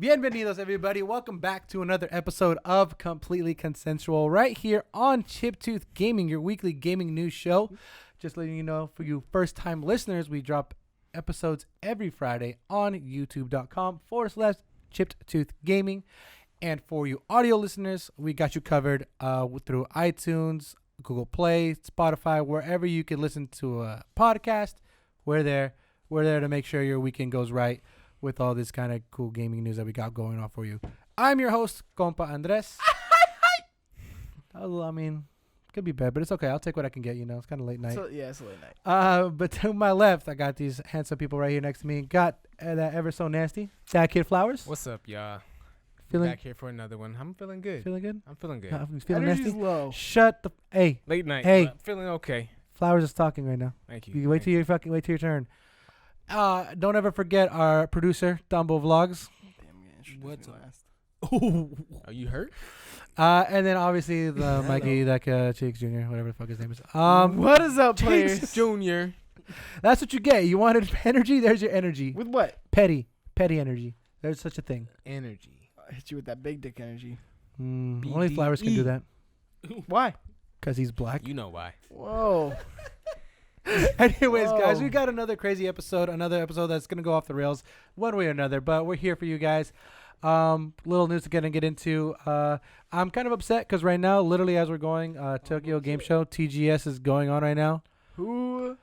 Bienvenidos, everybody. Welcome back to another episode of Completely Consensual right here on Chiptooth Gaming, your weekly gaming news show. Just letting you know, for you first-time listeners, we drop episodes every Friday on youtube.com/Chiptooth Gaming. And for you audio listeners, we got you covered through iTunes, Google Play, Spotify, wherever you can listen to a podcast. We're there. We're there to make sure your weekend goes right with all this kind of cool gaming news that we got going on for you. I'm your host, Compa Andres. I mean, could be bad, but it's okay. I'll take what I can get, you know. It's kind of late night. It's a late night. But to my left, I got these handsome people right here next to me. Got that ever so nasty, that kid Flowers. What's up, y'all? Feeling back here for another one. I'm feeling good. Feeling good? I'm feeling good. Feeling Energy's nasty? low. Shut the... Hey. Late night. Hey. Feeling okay. Flowers is talking right now. Thank you. You wait till your turn. Don't ever forget our producer, Tambo Vlogs. Damn, What's up? Are you hurt? And then obviously the Mikey, Cheeks Jr., whatever the fuck his name is. What is up, Cheeks players? Junior. That's what you get. You wanted energy? There's your energy. With what? Petty energy. There's such a thing. Energy. I hit you with that big dick energy. Only Flowers can do that. Why? Because he's black. You know why. Whoa. Anyways, guys, we Whoa. got another crazy episode. Another episode that's going to go off the rails one way or another. But we're here for you guys. Little news to get into. I'm kind of upset because right now, literally as we're going, Tokyo Game Show, TGS is going on right now. Who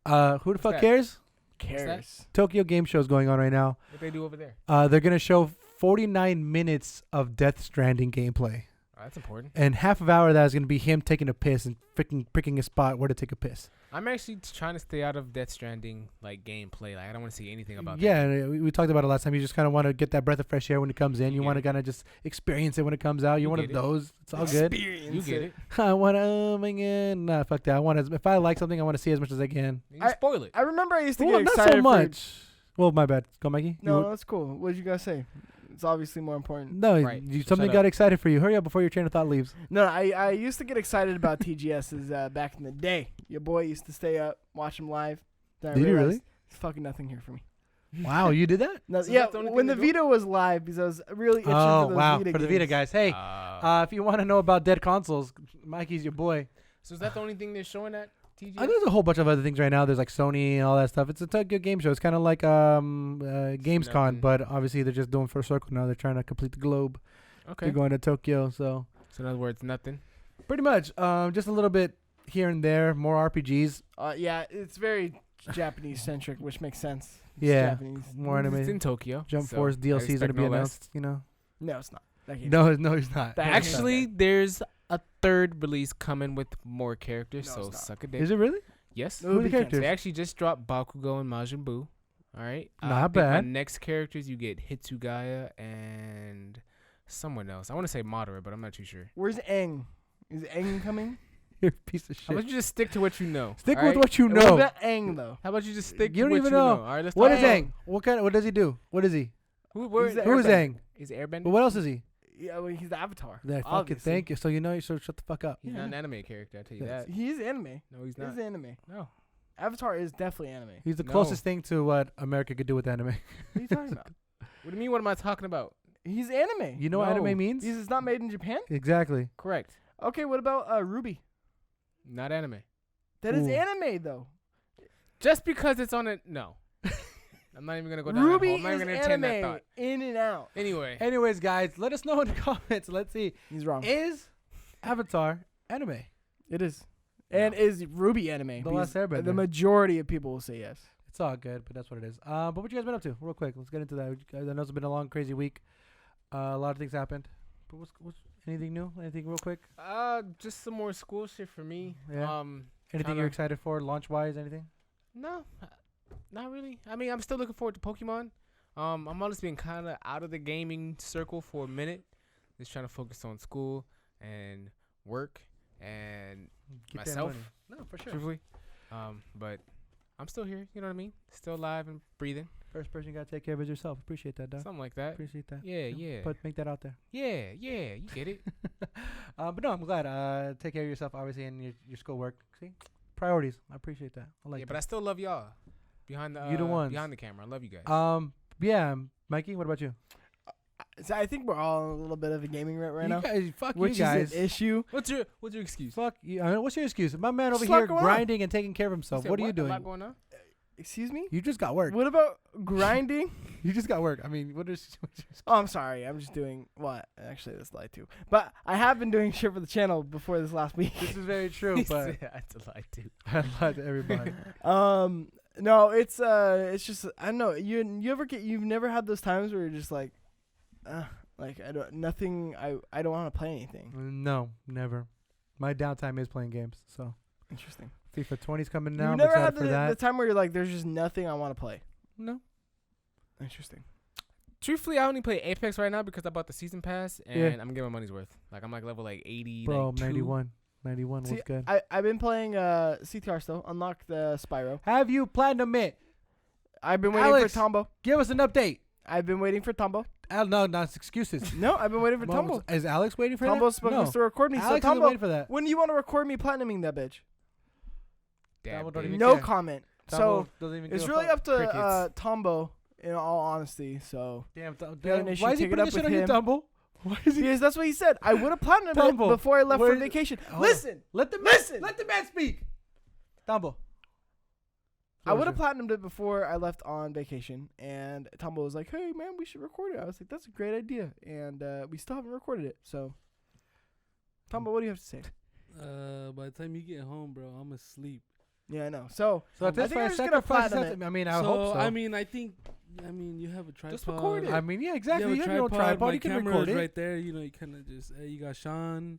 Who the fuck that? cares? cares? Tokyo Game Show is going on right now. What they do over there? They're going to show 49 minutes of Death Stranding gameplay. Oh, that's important. And half of hour of that is going to be him taking a piss and freaking picking a spot where to take a piss. I'm actually trying to stay out of Death Stranding like gameplay. Like I don't want to see anything about that. Yeah, we talked about it last time. You just kind of want to get that breath of fresh air when it comes in. You want to kind of just experience it when it comes out. You're one of those. It's all good. You get it. I want to again. Nah, fuck that. If I like something, I want to see as much as I can. You spoil it. I remember I used to Well, get not excited so much. Well, my bad. Go, Mikey. No, that's cool. What did you guys say? It's obviously more important. No, Right. something Shut got up. excited for you. Hurry up before your train of thought leaves. No, I used to get excited about TGS's back in the day. Your boy used to stay up, watch him live. Then I Did you realized really? There's fucking nothing here for me. Wow, you did that? No, So yeah, that's the only when the thing to do? Vita was live, because I was really itching Oh, for those wow. Vita For the Vita games. guys. Hey, if you want to know about dead consoles, Mikey's your boy. So is that the only thing they're showing at TGS? There's a whole bunch of other things right now. There's like Sony and all that stuff. It's a Tokyo Game Show. It's kind of like Gamescom, Nothing. but obviously they're just doing for a circle now. They're trying to complete the globe. Okay. They're going to Tokyo, so So in other words, nothing. pretty much just a little bit here and there, more RPGs. Yeah, it's very Japanese centric, which makes sense. It's Yeah, Japanese. more It's in anime. Tokyo. Jump so Force I DLC is going to expect be no less. announced. You know, No, it's not. That game's no, he's not. That- Actually, there's a third release coming with more characters, No, so it's not. suck a dick. Is it really? Yes. No, Who are the we can't characters? They actually just dropped Bakugo and Majin Buu. All right. Not I think bad. My next characters, you get Hitsugaya and someone else. I want to say Madara, but I'm not too sure. Where's Aang? Is Aang coming? You're a piece of How shit. about you just stick to what you know? Stick all with right? what you What know. about Aang though? How about you just stick You to don't what even you know. know? All right. Let's What talk is about- Aang? What does he do? What is he? Who He's the Who is Airbender. Aang? He's Airbender. But what else is he? Yeah, well, he's the Avatar. That fucking obviously. thank you. So you know you should shut the fuck up. He's not an anime character. I tell you Yes. that. He is anime. No, he's He not. is anime. No. Avatar is definitely anime. He's the No. closest thing to what America could do with anime. What are you talking about? What do you mean? What am I talking about? He's anime. You know what No. anime means? It's not made in Japan? Exactly. Correct. Okay, what about Ruby? Not anime. That is Ooh. anime though. Just because it's on it, no. I'm not even gonna go down that Ruby hole. I'm not is even gonna entertain that anime thought. in and out. Anyway, Anyways, guys, let us know in the comments. Let's see. He's wrong. Is Avatar anime? It is. And is Ruby anime? The Last Because Airbender. The majority of people will say yes. It's all good, but that's what it is. But what you guys been up to? Real quick, let's get into that. I know it's been a long, crazy week. A lot of things happened. But what's anything new? Anything real quick? just some more school shit for me. Yeah. Anything Kinda- you're excited for, launch-wise? Anything? No, not really. I mean, I'm still looking forward to Pokemon. I'm honestly been kind of out of the gaming circle for a minute. Just trying to focus on school and work and Get that myself. money. No, for sure. Truthfully, but I'm still here. You know what I mean? Still alive and breathing. First person you gotta take care of is yourself. Appreciate that, dog. Something like that. Appreciate that. Yeah, yeah. Make that out there. Yeah, you get it. But no, I'm glad. Take care of yourself, obviously, and your schoolwork. See, priorities. I appreciate that. I like Yeah, but I still love y'all behind the You the ones. behind the camera. I love you guys. Yeah, Mikey. What about you? So I think we're all in a little bit of a gaming rut right now, Guys, fuck which you guys. is an issue. What's your excuse? Fuck you. I mean, what's your excuse? My man over Just not here going on. grinding and taking care of himself. said What are you A lot doing? going on? Excuse me? You just got work. What about grinding? You just got work. I mean, what is? Oh, I'm sorry. I'm just doing what? Actually, that's a lie too. But I have been doing shit for the channel before this last week. This is very true, but That's a lie too. I lied to everybody. No, it's just I don't know. You've never had those times where you're just like I don't want to play anything. No, never. My downtime is playing games. So Interesting. FIFA 20's coming now. You've I'm never excited had for the that. time where you're like, there's just nothing I want to play. No. Interesting. Truthfully, I only play Apex right now because I bought the season pass and Yeah. I'm getting my money's worth. Like I'm like level like 80. Bro, 92. 91. 91 was See, good. I've been playing CTR still. Unlocked the Spyro. Have you platinum it? I've been waiting Alex. for Tambo. Give us an update. I've been waiting for Tambo. No, not excuses. No, I've been waiting for Tambo. Is Alex waiting for Tambo's that? supposed to record me. Alex so isn't Tambo, waiting for that. when do you want to record me platinuming that bitch? Damn, Tambo don't baby. even No care. comment. Tambo So doesn't even it's give a really fuck. up to Crickets. Tambo, in all honesty. So Damn, got an issue, why is he take it putting up this shit with on you, him. Tumble? Why is he? because that's what he said. I would have platinumed it Tambo, before I left where for is- vacation. Hold on. Listen, Let the man, Listen. Let the man speak. Tumble. I would have platinumed it before I left on vacation, and Tambo was like, "Hey man, we should record it." I was like, "That's a great idea," and we still haven't recorded it. So, Tambo, what do you have to say? By the time you get home, bro, I'm asleep. Yeah, I know. So So at I this think I'm point, just gonna sacrifice platinum something. it. I mean, I hope so. I mean, you have a tripod. Just record it. I mean, yeah, exactly. You You have have your own tripod. My You can camera record is it. right there. You know, you kind of just, hey, you got Shawn.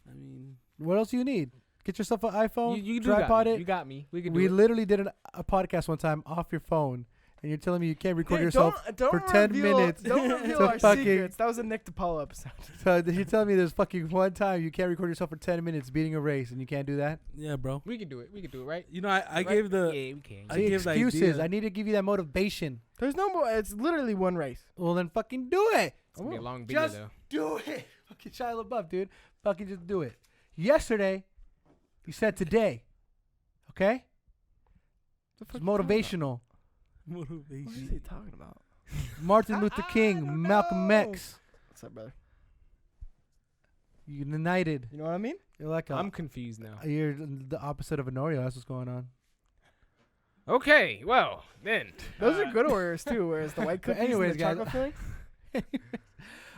I mean, What else do you need? Get yourself an iPhone. You tripod got me. it. You got me. We can do We it. literally did a podcast one time off your phone, and you're telling me you can't record Hey, yourself. don't for 10 reveal- minutes Don't reveal to our fucking- secrets. That was a Nick DePaul episode. So you're telling me there's fucking one time you can't record yourself for 10 minutes beating a race, and you can't do that? yeah, bro. We can do it. We can do it, right? You know, I Right? gave the. Yeah, we can. I See, give the excuses. idea. I need to give you that motivation. There's no more. It's literally one race. Well, then fucking do it. It's gonna be a long video Just though. do it. Fucking Shia LaBeouf, dude. Fucking just do it. Yesterday, you said today. Okay? It's motivational. What is Motivation. he talking about? Martin Luther I King, don't Malcolm know. X. What's up, brother? United. You know what I mean? You're like I'm confused now. you're the opposite of an Oreo. That's what's going on. Okay, well then. Those are good Oreos too. Whereas the white But cookies anyways, and the guys, chocolate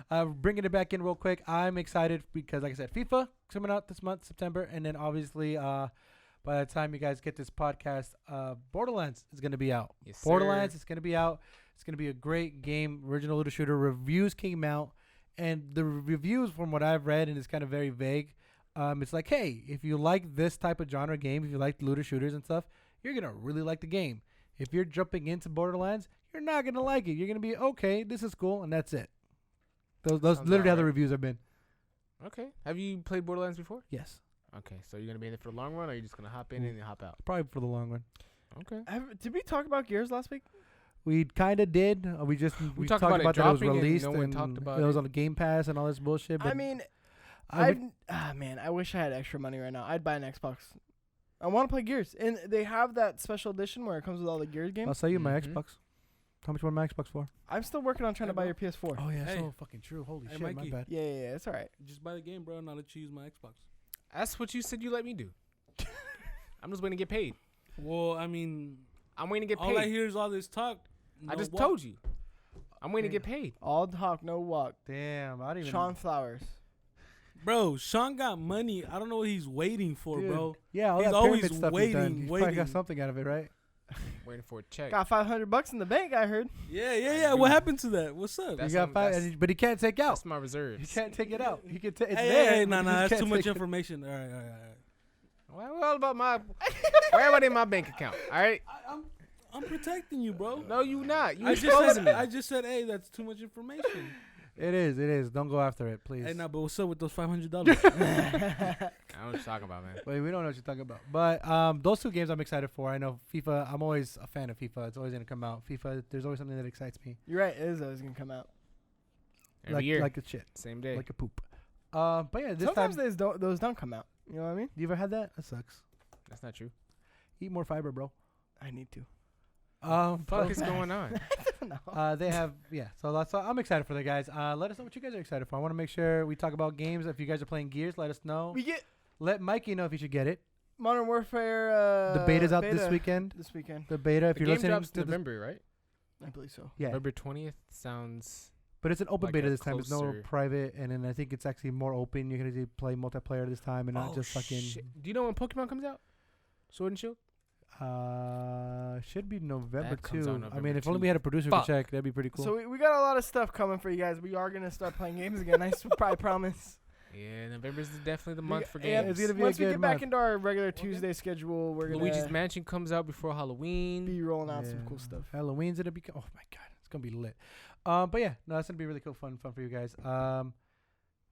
filling. Bringing it back in real quick. I'm excited because, like I said, FIFA coming out this month, September, and then obviously, by the time you guys get this podcast, Borderlands is going to be out. Yes, Borderlands sir. is going to be out. It's going to be a great game. Original looter shooter. Reviews came out, and the reviews, from what I've read, and it's kind of very vague. It's like, hey, if you like this type of genre game, if you like looter shooters and stuff, you're gonna really like the game. If you're jumping into Borderlands, you're not gonna like it. You're gonna be okay. This is cool, and that's it. Those Sounds literally how the alright. reviews have been. Okay. Have you played Borderlands before? Yes, Okay, so you're gonna be in it for the long run, or are you just gonna hop in and hop out? probably for the long run. Okay. Did we talk about Gears last week? We kind of did. We We talked talked about, about it that it was dropping and released no one and talked about it was it. on the Game Pass and all this bullshit. But I mean, I would- man, I wish I had extra money right now. I'd buy an Xbox. I want to play Gears, and they have that special edition where it comes with all the Gears I'll games. sell you my Mhm. Xbox. How much you want my Xbox for? I'm still working on trying to Hey, buy bro. your PS4. Oh yeah, Hey. so fucking true. Holy Hey, shit, my Mikey. bad. Yeah, it's all right. Just buy the game, bro, and I'll let you use my Xbox. That's what you said you let me do. I'm just waiting to get paid. Well, I mean, I'm waiting to get all I paid. hear is all this talk. I no just walk. told you. I'm waiting to Yeah. get paid. All talk, no walk. Damn, I didn't even. Shawn Flowers. Bro, Shawn got money. I don't know what he's waiting for, Dude, bro. Yeah, all He's that always pyramid stuff he's done. waiting, He's probably got waiting. something out of it, right? Waiting for a check. Got $500 in the bank. I heard. Yeah. What happened to that? What's up? That's You got on- five, that's- but he can't take out. That's my reserves. He can't take it out. He can. It's Hey, there. hey, but nah, he just that's can't too much take it. information. All right. Well, all about my. Where am I in my bank account? All right. I'm protecting you, bro. No, you not. You I exposing me. just said, hey, that's too much information. It is. Don't go after it, please. Hey, nah, but what's up with those $500? I don't know what you're talking about, man. Wait, we don't know what you're talking about. But those two games I'm excited for. I know FIFA. I'm always a fan of FIFA. It's always gonna come out. FIFA. There's always something that excites me. You're right. It is always gonna come out. Every like year, like a shit, same day. like a poop. But yeah, this Sometimes time. those don't come out. You know what I mean? You ever had that? That sucks. That's not true. Eat more fiber, bro. I need to. Fuck is going on? No. They have So I'm excited for the guys. Let us know what you guys are excited for. I want to make sure we talk about games. If you guys are playing Gears, let us know. Let Mikey know if you should get it. Modern Warfare. The beta's out this weekend. The beta, if The you're game listening drops to November, right? I believe so. Yeah, November 20th sounds. but it's an open like beta a this time. It's no closer- private, and then I think it's actually more open. You're gonna play multiplayer this time and not Oh, just fucking. shit. Do you know when Pokemon comes out? Sword and Shield. Should be November That comes out 2. I November mean, if only 2. we had a producer Fuck. to check, that'd be pretty cool. So we got a lot of stuff coming for you guys. We are gonna start playing games again. I promise. Yeah, November's definitely the We month g- for and games. it's gonna be once a we good get back month. into our regular Tuesday schedule, we're gonna Luigi's Mansion comes out before Halloween. be rolling out some cool stuff. Halloween's gonna be. Oh my god, it's gonna be lit. But yeah, no, that's gonna be really cool, fun for you guys. Oh,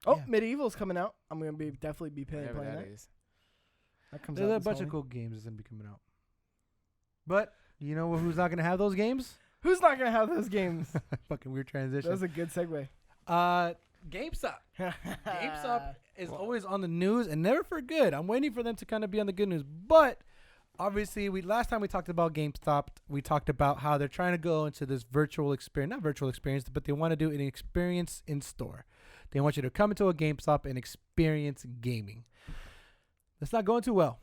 yeah. Medieval's coming out. I'm gonna definitely be playing Whatever that. that is. That comes There's out a this bunch of holiday. cool games that's gonna be coming out. But you know who's not gonna have those games? Who's not gonna have those games? Fucking weird That transition. was a good segue. GameStop. GameStop is always on the news and never for good. I'm waiting for them to kind of be on the good news. But obviously, last time we talked about GameStop, we talked about how they're trying to go into this virtual experience, not virtual experience, but they want to do an experience in store. They want you to come into a GameStop and experience gaming. That's not going too well.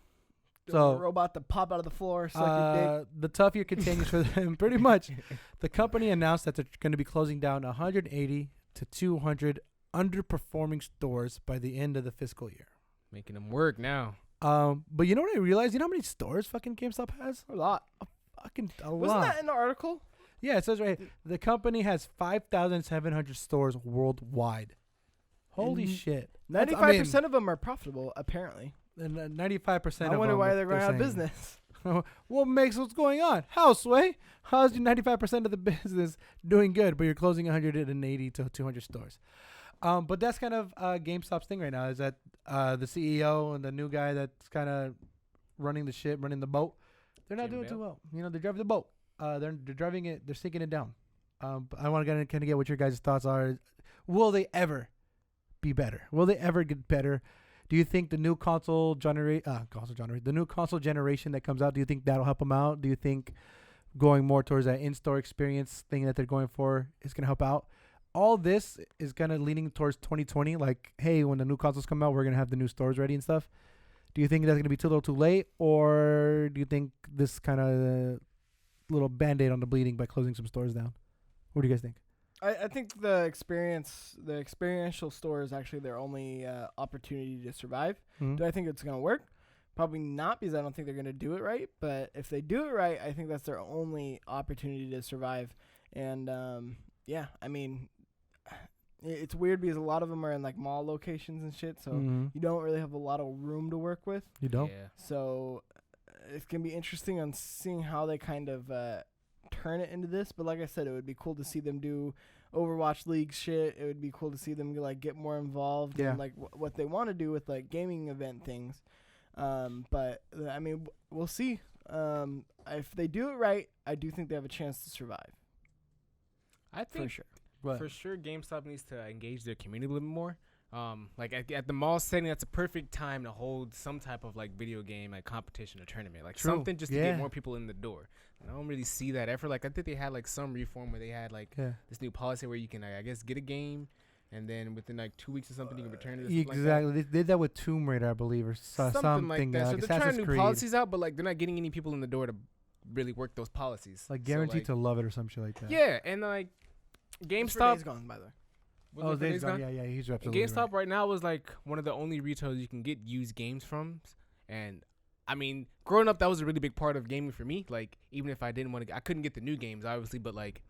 So robot to pop out of the floor, suck your dick. The tough year continues for them. Pretty much, the company announced that they're going to be closing down 180 to 200 underperforming stores by the end of the fiscal year. Making them work now. But you know what I realized? You know how many stores fucking GameStop has? A lot. A Wasn't lot. that in the article? Yeah, it says right here, the company has 5,700 stores worldwide. Holy And shit. 95% of them are profitable, apparently. And 95% I of wonder them, why they're going out of saying. business. What makes what's going on? How, Sway? How's your 95% of the business doing good, but you're closing 180 to 200 stores? But that's kind of GameStop's thing right now is that the CEO and the new guy that's kind of running the ship, running the boat, they're not Jim doing Bale? too well. You know, they're driving the boat. They're driving it. They're sinking it down. But I want to kind of get what your guys' thoughts are. Will they ever be better? Will they ever get better? Do you think the new console generation that comes out, do you think that'll help them out? Do you think going more towards that in-store experience thing that they're going for is going to help out? All this is kind of leaning towards 2020. Like, hey, when the new consoles come out, we're going to have the new stores ready and stuff. Do you think that's going to be too little too late? Or do you think this kind of little Band-Aid on the bleeding by closing some stores down? What do you guys think? I think the experiential store is actually their only opportunity to survive. Mhm. Do I think it's going to work? Probably not, because I don't think they're going to do it right. But if they do it right, I think that's their only opportunity to survive. And yeah, I mean, it's weird because a lot of them are in like mall locations and shit, so you don't really have a lot of room to work with. You don't? Yeah. So it's gonna be interesting on seeing how they kind of turn it into this. But like I said, it would be cool to see them do Overwatch League shit. It would be cool to see them like get more involved in like what they want to do with like gaming event things. But I mean, we'll see. If they do it right, I do think they have a chance to survive. I think For sure. But for sure GameStop needs to engage their community a little bit more. Like at the mall setting, that's a perfect time to hold some type of like video game like competition or tournament, like True. something just to Yeah. get more people in the door. And I don't really see that effort. Like I think they had like some reform where they had like this new policy where you can I guess get a game, and then within like 2 weeks or something you can return it. Or something exactly. like They did that with Tomb Raider, I believe, or that. Something like that. So like they're trying Assassin's new Creed. policies out, but like they're not getting any people in the door to really work those policies. Like So, guaranteed like, to love it or some shit like that. Yeah, and like Days GameStop. Gone, by the way. Was Oh, it for Days Days Gone. Gone? Yeah, he's And absolutely GameStop right now is like one of the only retailers you can get used games from, and I mean, growing up that was a really big part of gaming for me. Like even if I didn't want to, I couldn't get the new games obviously, but like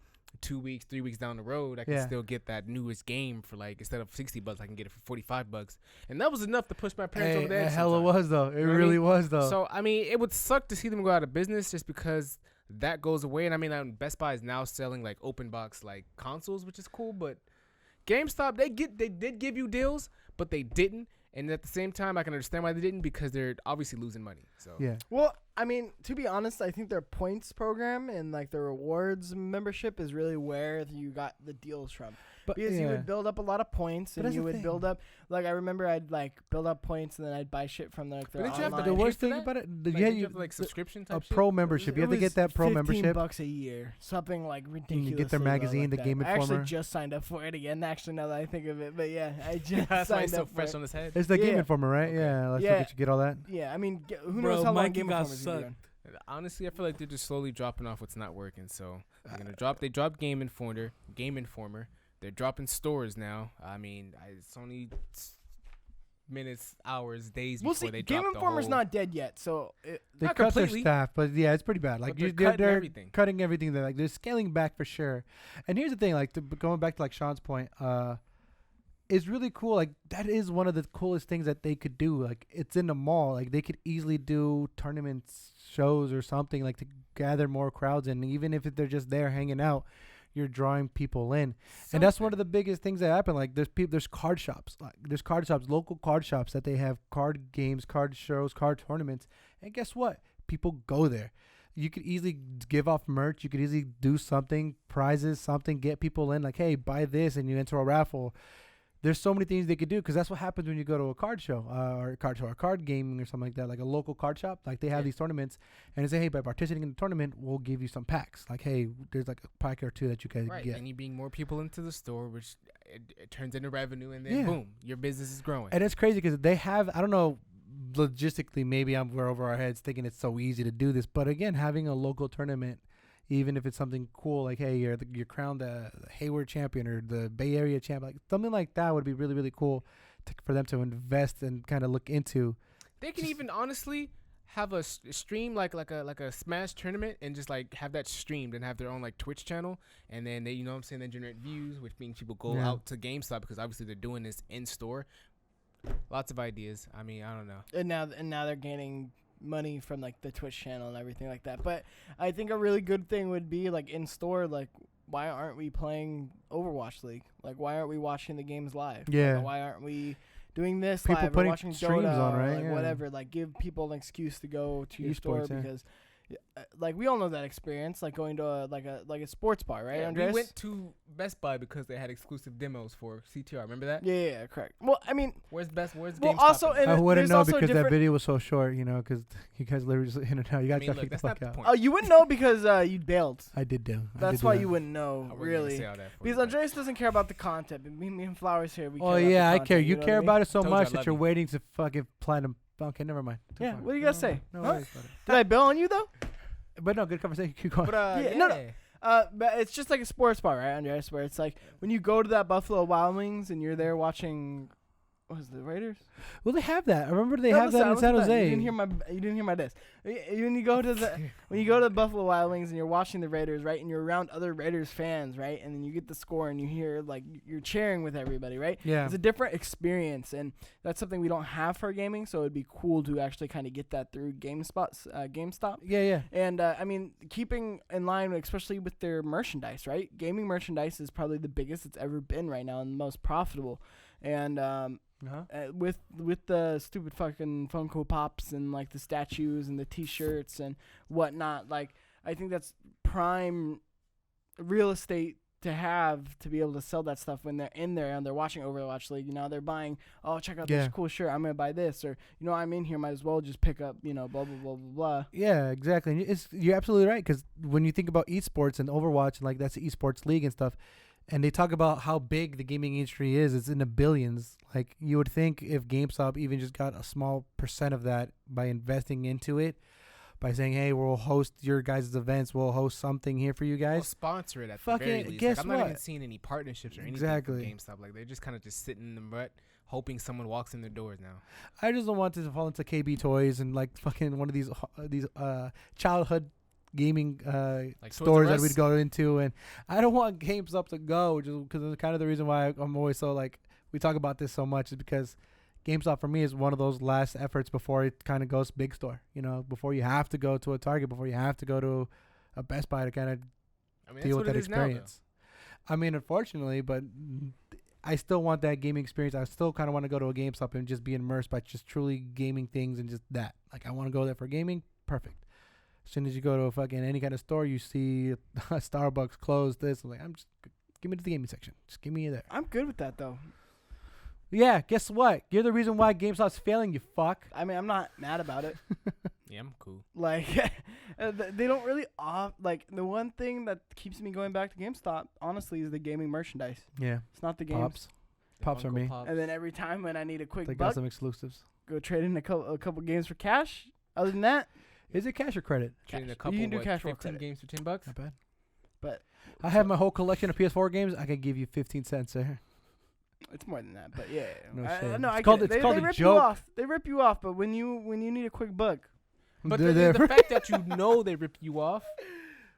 2 weeks, 3 weeks down the road, I can still get that newest game for like instead of $60, I can get it for $45, and that was enough to push my parents over there. Hell, it was though. It You know what I really mean? was though. So I mean, it would suck to see them go out of business just because that goes away. And I mean, Best Buy is now selling like open box like consoles, which is cool, but GameStop, they did give you deals, but they didn't. And at the same time, I can understand why they didn't, because they're obviously losing money. So yeah. Well, I mean, to be honest, I think their points program and like their rewards membership is really where you got the deals from. But because you would build up a lot of points, and you would build up. Like I remember, I'd like build up points, and then I'd buy shit from their online. The worst thing about it, you have like subscription type pro membership. You have to get that pro membership. $15 a year, something like ridiculous. You get their magazine, the Game Informer. I actually just signed up for it again. Actually, now that I think of it, but yeah, I just that's why it's signed so up for fresh it. on his head. It's the Game Informer, right? Okay. Yeah, let's look at you get all that. Yeah, I mean, who knows how long Game Informer is going. Honestly, I feel like they're just slowly dropping off what's not working. So they're gonna drop. They dropped Game Informer. They're dropping stores now. I mean, it's only minutes, hours, days before they drop Game Informer's not dead yet, so they not cut completely. their staff, but yeah, it's pretty bad. Like they're cutting everything. They're scaling back for sure. And here's the thing, like going back to like Sean's point, it's really cool. Like that is one of the coolest things that they could do. Like it's in the mall. Like they could easily do tournaments, shows, or something like to gather more crowds. And even if they're just there hanging out, you're drawing people in. And that's one of the biggest things that happen. Like there's card shops. Like there's card shops, local card shops that they have card games, card shows, card tournaments. And guess what? People go there. You could easily give off merch. You could easily do something, prizes, something, get people in. Like, hey, buy this, and you enter a raffle. There's so many things they could do because that's what happens when you go to a card show or card gaming or something like that, like a local card shop. Like they have these tournaments and they say, hey, by participating in the tournament, we'll give you some packs. Like, hey, there's like a pack or two that you can get. And you bring more people into the store, which it turns into revenue, and then boom, your business is growing. And it's crazy because they have, I don't know, logistically, maybe we're over our heads thinking it's so easy to do this. But again, having a local tournament, even if it's something cool, like, hey, you're crowned the Hayward champion or the Bay Area champion, like something like that would be really, really cool for them to invest and kind of look into. They can even honestly have a stream like a Smash tournament and just like have that streamed and have their own like Twitch channel, and then they, you know what I'm saying, they generate views, which means people go out to GameStop because obviously they're doing this in store. Lots of ideas. I mean, I don't know. And now they're gaining money from like the Twitch channel and everything like that. But I think a really good thing would be like in store, like why aren't we playing Overwatch League? Like why aren't we watching the games live? Yeah. Like, why aren't we doing this people live or putting watching streams Dota on, or right? like Yeah. whatever? Like give people an excuse to go to your store Esports, because like we all know that experience, like going to a sports bar, right? Yeah, Andres? we went to Best Buy because they had exclusive demos for CTR. Remember that? Yeah, correct. Well, I mean, Where's GameStop? also, and I wouldn't there's know also because that different- video was so short, you know, because you guys literally just in and out. You guys got to look, figure the that's fuck not out. the point. Oh, you wouldn't know because you bailed. I did do. That's why you wouldn't know, I wasn't gonna really. say all that for Because you, but Andreas doesn't care about the content. But me and Flowers here, we care Oh about the yeah, I content, care. You know care what I mean? about it so Told you I much that love you're you. waiting to fucking platinum. Okay, never mind. Too Yeah, far. what do you guys say? No Huh? worries about it. Did I bail on you, though? But no, good conversation. Keep going. But Yeah, no. But it's just like a sports bar, right, Andreas? Where it's like when you go to that Buffalo Wild Wings and you're there watching, what was it, the Raiders? Well, they have that. I remember they No, have that in listen, San listen, Jose. You didn't hear my diss. When you go to the Buffalo Wild Wings and you're watching the Raiders, right, and you're around other Raiders fans, right, and then you get the score and you hear like you're cheering with everybody, right? Yeah. It's a different experience, and that's something we don't have for gaming. So it'd be cool to actually kind of get that through GameStop. Yeah. And I mean, keeping in line, especially with their merchandise, right? Gaming merchandise is probably the biggest it's ever been right now and the most profitable. And with the stupid fucking Funko Pops and like the statues and the T-shirts and whatnot, like I think that's prime real estate to have to be able to sell that stuff when they're in there and they're watching Overwatch League. You know, they're buying, oh, check out this cool shirt, I'm gonna buy this, or you know, I'm in here, might as well just pick up, you know, blah blah blah blah blah. Yeah, exactly. And you're absolutely right because when you think about esports and Overwatch and like that's the esports league and stuff, and they talk about how big the gaming industry is, it's in the billions. Like you would think if GameStop even just got a small percent of that by investing into it, by saying, hey, we'll host your guys' events, we'll host something here for you We'll guys. sponsor it at Fucking the very least. guess Like, I'm what? not even seeing any partnerships or anything Exactly. from GameStop. Like they're just kind of just sitting in the rut, hoping someone walks in their doors now. I just don't want this to fall into KB Toys and like fucking one of these childhood gaming Like stores Toys R that we'd Us? go into, and I don't want GameStop to go just because it's kind of the reason why I'm always so like we talk about this so much is because GameStop for me is one of those last efforts before it kind of goes big store, you know, before you have to go to a Target, before you have to go to a Best Buy to kind of I mean, deal that's with what that it is now, though. experience. I mean, unfortunately, but I still want that gaming experience. I still kind of want to go to a GameStop and just be immersed by just truly gaming things and just that. Like I want to go there for gaming. Perfect. As soon as you go to a fucking any kind of store, you see a Starbucks closed. This, I'm like, I'm just give me to the gaming section. Just give me there. I'm good with that though. Yeah, guess what? You're the reason why GameStop's failing, you fuck. I mean, I'm not mad about it. Yeah, I'm cool. Like, they don't really like the one thing that keeps me going back to GameStop, honestly, is the gaming merchandise. Yeah. It's not the games. Pops. The Pops are Funko me. Pops. And then every time when I need a quick They buck, got some exclusives. go trade in a couple games for cash. Other than that, Is it cash or credit? Trading a cash. couple, You can do what, cash or 15 credit. games for $10. Not bad. But I have my whole collection of PS4 games. I could give you 15 cents there. it's more than that. But yeah, No I shit. know. It's I called- get it. it's called They a rip joke. you off. They rip you off. But when you need a quick buck, But They're the there. fact that you know they ripped you off,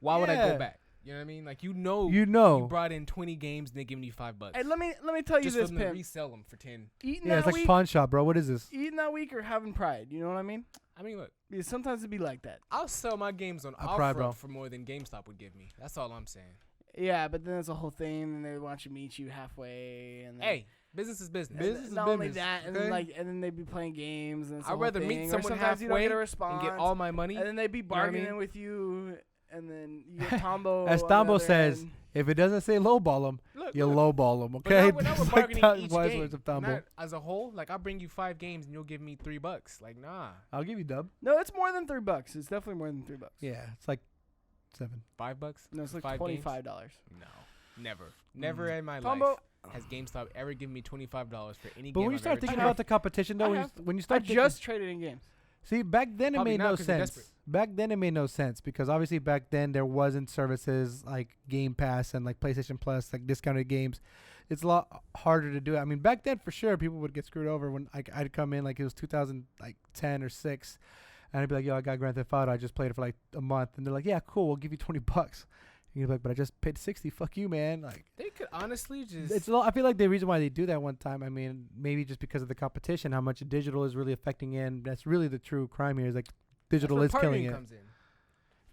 why would I Yeah. go back? You know what I mean? Like, you know You you know. brought in 20 games and they giving you $5. hey, let me tell you just this, for them to Pimp. resell them for 10. Eating Yeah, it's that like week, pawn shop, bro. What is this? eating that week, or having pride. You know what I mean? I mean, look, Because sometimes it'd be like that. I'll sell my games on I pride, bro. OfferUp for more than GameStop would give me. That's all I'm saying. Yeah, but then it's a whole thing, and they want you to meet you halfway, and then, Hey, business is business. and business is not only business, that, and okay? then and then they'd be playing games, and it's a I'd whole rather thing. meet Or someone sometimes you don't halfway get a response, and get all my money. and then they'd be know what I mean? bargaining with you, and then you get Tambo. As on the Tambo other says, end. if it doesn't say lowball them, Look, you look. lowball them, But okay? now we're It's bargaining that each wise game, words of Tambo. not as a whole. Like, I'll bring you 5 games and you'll give me $3. Like, nah. I'll give you dub. No, it's more than $3. It's definitely more than $3. Yeah, it's like 7. $5? No, it's like 5 games? $25. No. Never. Never in my Tambo, life has GameStop ever given me $25 for any But game. when you I've start ever thinking tried. about the competition, though, I when have. when you I start thinking, just traded in games. see, back then it Probably made not no 'cause you're sense. desperate. Back then it made no sense because obviously back then there wasn't services like Game Pass and like PlayStation Plus, like discounted games. It's a lot harder to do it. I mean, back then for sure people would get screwed over when I'd come in like it was 2010 or 6, and I'd be like, "Yo, I got Grand Theft Auto. I just played it for like a month," and they're like, "Yeah, cool. We'll give you $20." And you're like, "But I just paid 60. Fuck you, man!" Like. They could honestly just. It's a lot, I feel like the reason why they do that one time, I mean, maybe just because of the competition, how much digital is really affecting it. And that's really the true crime here is like digital is killing it. Comes in.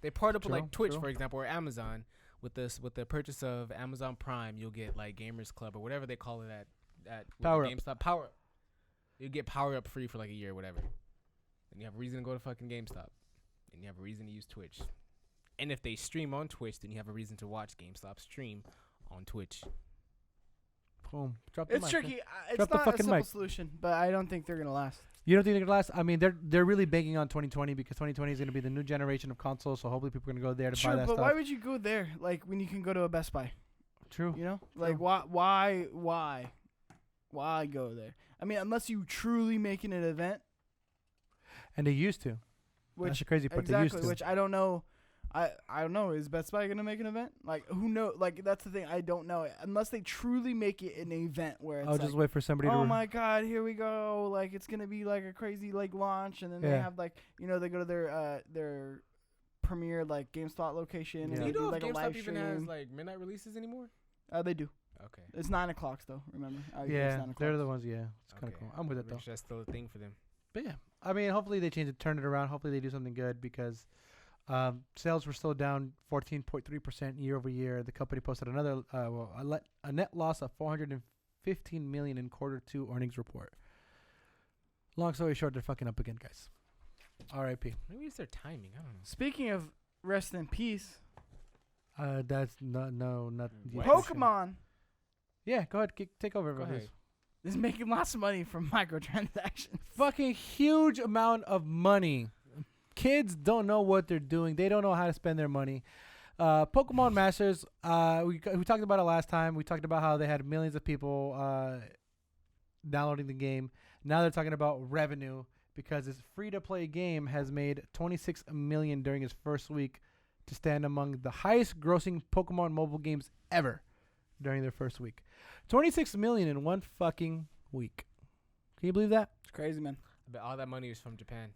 They part up with True, like Twitch, true. for example, or Amazon. With the purchase of Amazon Prime, you'll get like Gamers Club or whatever they call it at Power Up. GameStop. Power Up. You get Power Up free for like a year or whatever. And you have a reason to go to fucking GameStop. And you have a reason to use Twitch. And if they stream on Twitch, then you have a reason to watch GameStop stream on Twitch. Boom. Drop the It's mic, tricky. man. It's Drop the not a fucking simple mic. solution, but I don't think they're gonna last. You don't think they're gonna last? I mean, they're really banking on 2020 because 2020 is gonna be the new generation of consoles. So hopefully people are gonna go there to Sure, buy that but stuff. why would you go there? Like when you can go to a Best Buy, True. you know? Like why go there? I mean, unless you truly making an event, And they used to. That's which the crazy part. They exactly, used to. which I don't know. I don't know. Is Best Buy gonna make an event? Like who know? Like that's the thing. I don't know. Unless they truly make it an event where it's I'll like, just wait for somebody to. oh my god, here we go. Like it's gonna be like a crazy like launch, and then they Yeah. have like they go to their premier like GameStop location. Yeah. And Do they you do know like if a live GameStop even stream. has like midnight releases anymore? They do. Okay. It's 9 o'clock though. Remember? Yeah, they're the ones. Yeah, it's kind of cool. I'm with it though. That's still a thing for them. But yeah, I mean, hopefully they change it, turn it around. Hopefully they do something good because sales were still down 14.3% year over year. The company posted another a net loss of $415 million in Q2 earnings report. Long story short, they're fucking up again, guys. R.I.P. Maybe it's their timing. I don't know. Speaking of rest in peace, That's not What? Pokemon Yeah, go ahead, take over. Go Please. ahead. is making lots of money from microtransactions. Fucking huge amount of money. Kids don't know what they're doing. They don't know how to spend their money. Pokemon Masters, we talked about it last time. We talked about how they had millions of people downloading the game. Now they're talking about revenue because this free-to-play game has made $26 million during its first week to stand among the highest-grossing Pokemon mobile games ever during their first week. $26 million in one fucking week. Can you believe that? It's crazy, man. I bet all that money is from Japan.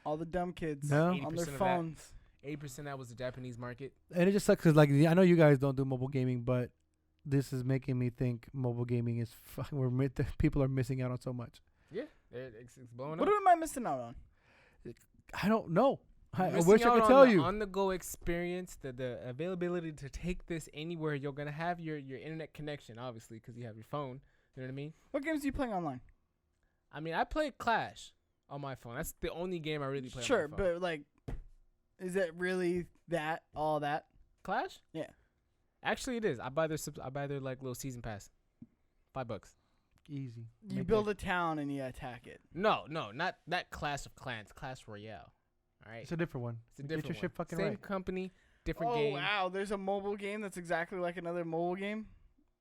All the dumb kids No. on their 80% of that. phones. 8% that was the Japanese market. And it just sucks because, like, I know you guys don't do mobile gaming, but this is making me think mobile gaming is fucking. People are missing out on so much. Yeah, it's blowing What up. am I missing out on? I don't know. I Missing wish I out could on tell the you. on-the-go experience, the availability to take this anywhere. You're gonna have your internet connection, obviously, because you have your phone. You know what I mean? What games are you playing online? I mean, I play Clash on my phone. That's the only game I really play. Sure, on my phone. but like, is it really all that? Clash? Yeah. Actually, it is. I buy their like little season pass, $5. Easy. You build a town and you attack it. No, not Clash of Clans, Clash Royale. All right, It's a different one. it's a different Get your shit fucking Same right. company, different Oh game. wow, there's a mobile game that's exactly like another mobile game.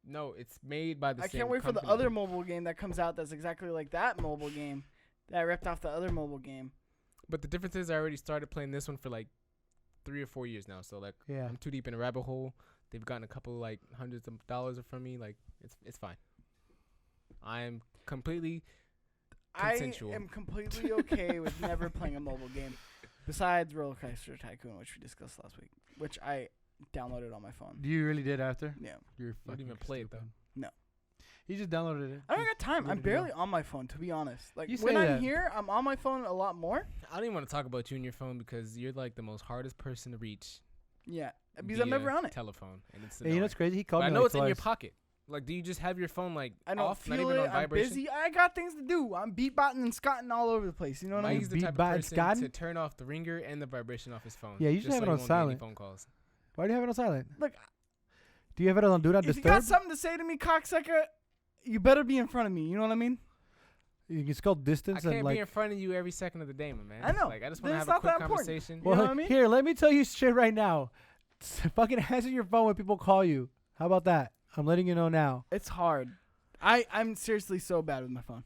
No, it's made by the I same can't wait for the company. other mobile game that comes out that's exactly like that mobile game that ripped off the other mobile game. But the difference is I already started playing this one for like 3 or 4 years now. So like Yeah. I'm too deep in a rabbit hole. They've gotten a couple like hundreds of dollars from me. Like it's fine. I am completely consensual. I am completely okay with never playing a mobile game besides Roller Coaster Tycoon, which we discussed last week, which I downloaded on my phone. You really did after? Yeah. You're You fucking didn't even play it, though. stupid. No. You just downloaded it. I don't got time. ready I'm to go. barely on my phone, to be honest. Like You when say I'm that. here, I'm on my phone a lot more. I don't even want to talk about you and your phone because you're like the most hardest person to reach. Yeah, because I'm never via on it. Telephone, and it's Hey, you know annoying. what's crazy? He But called I me know like it's in your twice. pocket. Like, do you just have your phone like I don't off, not feel even it. on I'm vibration? busy. I got things to do. I'm beatbotting and scotting all over the place. You know what I mean? Mike's the type of beat-bot person Scottin'? to turn off the ringer and the vibration off his phone. Yeah, you just should have so it on he won't get any silent. phone calls. Why do you have it on silent? Look, Do you have it on Do Not if you got Disturb? something to say to me, cocksucker, you better be in front of me. You know what I mean? You can skull I distance can't and be like. in front of you every second of the day, my man. I know. Like, I just Then want to it's have a not quick that important. conversation. You know Well, what I mean? here, let me tell you shit right now. Fucking answer your phone when people call you. How about that? I'm letting you know now. It's hard. I'm seriously so bad with my phone.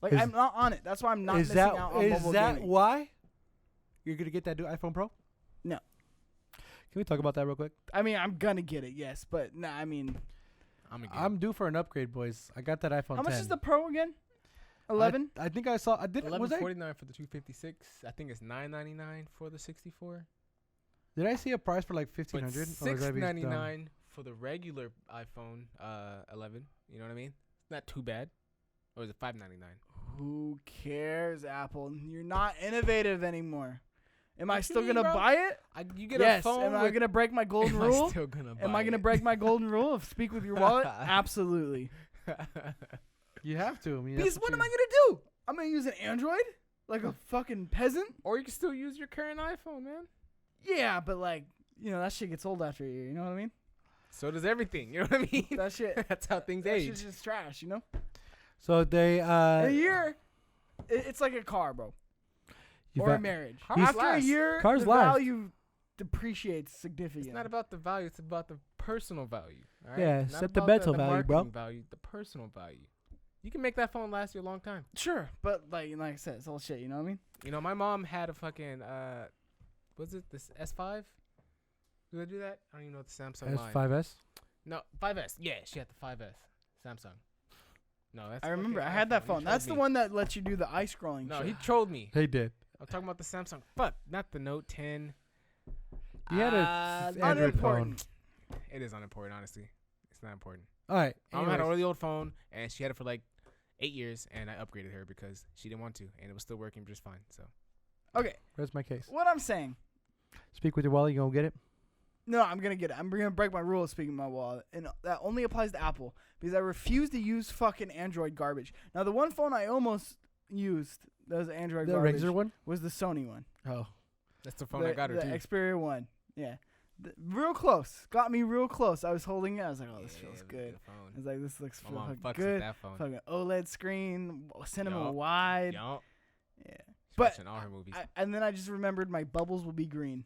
Like Is- I'm not on it. That's why I'm not Is missing that out on is mobile that gaming. why you're gonna get that new iPhone Pro? No. Can we talk about that real quick? I mean, I'm gonna get it, yes, but nah. I mean, I'm due for an upgrade, boys. I got that iPhone 10. how much is the Pro again? 11. I think I saw. I did. Was I? $11.49 for the 256. I think it's $9.99 for the 64. Did I see a price for like But $1,500? $6.99 for the regular iPhone 11. You know what I mean? It's not too bad. Or is it $5.99? Who cares, Apple? You're not innovative anymore. Am I What you still mean, gonna bro? buy it? You get Yes. a phone. Am I with- gonna break my golden Am I rule? still gonna buy Am I gonna it? break my golden rule of speak with your wallet? Absolutely. You have to. I mean, Because that's what am you- I gonna do? I'm gonna use an Android like a fucking peasant? Or you can still use your current iPhone, man. Yeah, but like, that shit gets old after a year. You know what I mean? So does everything. You know what I mean? That shit. That's how things That age. shit's just trash. So they. In a year, it's like a car, bro, you've or a got- marriage. Cars After a last. year, Cars the last. value depreciates significantly. It's not about the value. It's about the personal value. All right? Yeah, Not set the about mental value, bro. marketing value, the personal value. You can make that phone last you a long time. Sure, but like I said, it's all shit. You know what I mean? You know, my mom had a fucking was it this S5? Did I do that? I don't even know what the Samsung line. S5S. No, 5S. Yeah, she had the 5S. Samsung. No, that's. I remember. fucking I had that iPhone. He phone. That's the trolled me. one that lets you do the eye scrolling. No, shit. he trolled me. They did. I'm talking about the Samsung. Fuck, not the Note 10. You had a Android phone. unimportant. It is unimportant, honestly. It's not important. All right. My mom had a anyways. really old phone, and she had it for like 8 years, and I upgraded her because she didn't want to, and it was still working just fine. So Okay, Where's my case? what I'm saying. Speak with your wallet. You gonna get it? No, I'm gonna get it. I'm gonna break my rule of speaking of my wallet, and that only applies to Apple because I refuse to use fucking Android garbage. Now, the one phone I almost used that was Android The garbage regular one. was the Sony one. Oh. that's the phone I got her the too. Xperia one. Yeah, real close. Got me real close. I was holding it. I was like, oh, this Yeah, feels it was a good. I phone. was like, this looks My mom fucking fucks with good. that phone. Fucking OLED screen, cinema Yup. wide. Yup. Yeah. She's But watching all her movies. And then I just remembered my bubbles will be green.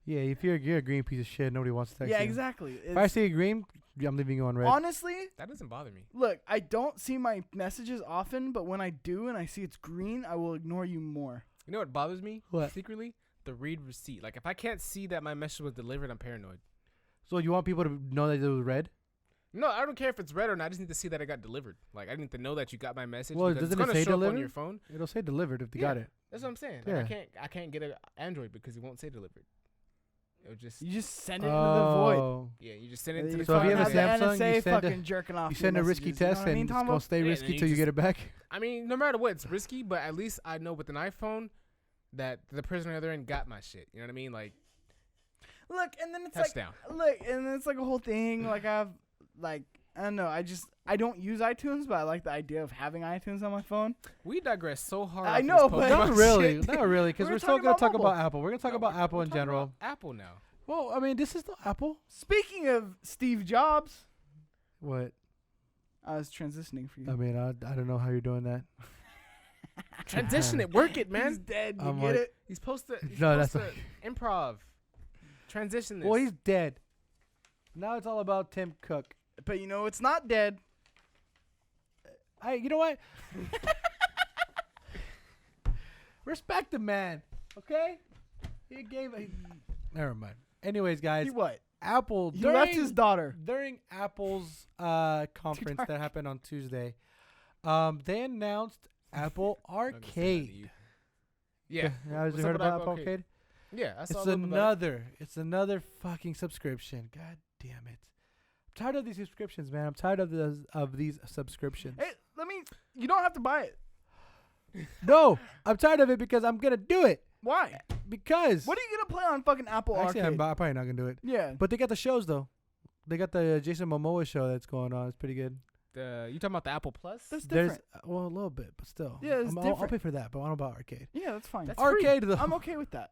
Yeah. If you're a green piece of shit, nobody wants to text Yeah, you. exactly. If I see a green, I'm leaving you on red. Honestly, that doesn't bother me. look, I don't see my messages often, but when I do and I see it's green, I will ignore you more. You know what bothers me? What? Secretly, the read receipt. Like if I can't see that my message was delivered, I'm paranoid. So you want people to know that it was red? No, I don't care if it's red or not. I just need to see that it got delivered. Like I need to know that you got my message. Well, because doesn't it's it gonna say show up on delivered? your phone. It'll say delivered if they Yeah. got it. That's what I'm saying. Like, Yeah. I can't get an Android because it won't say delivered. It'll just You just send it into the void. Oh. yeah. You just send it to the. So if you have a fucking Samsung, NSA you send a- fucking jerking off. You your send a risky messages, you know test what I mean, and it's Tambo? gonna stay Yeah, risky and you till you just- get it back. I mean, no matter what, it's risky, but at least I know with an iPhone that the person on the other end got my shit. You know what I mean? Like Look, and then it's touchdown. like, look, and then it's like a whole thing. Like I don't know. I don't use iTunes, but I like the idea of having iTunes on my phone. We digress so hard. I off know, this but- Pokemon Not really, shit. not really, because We're we're still talking gonna about talk mobile. about Apple. We're gonna talk No, about we're Apple in talking general. about Apple now. Well, I mean, this is the Apple. Speaking of Steve Jobs, What? I was transitioning for you. I mean, I don't know how you're doing that. Transition it, work it, man. He's dead. You I'm get like- it? He's supposed to. He's No, supposed to improv. Transition this. Well, he's dead. Now it's all about Tim Cook. But you know it's not dead. Hey, you know what? Respect the man, okay? He gave. Never mind. Anyways, guys, He what? Apple. He left his daughter. During Apple's conference that happened on Tuesday, they announced Apple I'm gonna say that to Arcade. you. Yeah. You heard What's up about with Apple Arcade? Yeah, I saw It's a little bit about it. another fucking subscription. God damn it! I'm tired of these subscriptions, man. I'm tired of these subscriptions. Hey, you don't have to buy it. No, I'm tired of it because I'm gonna do it. Why? Because What are you gonna play on fucking Apple actually, Arcade? I'm probably not gonna do it. Yeah. But they got the shows though. They got the Jason Momoa show that's going on. It's pretty good. You talking about the Apple Plus? That's There's different. well a little bit, but still. Yeah, it's I'll different. pay for that, but I don't know about arcade. Yeah, that's fine. That's Arcade though. I'm okay with that.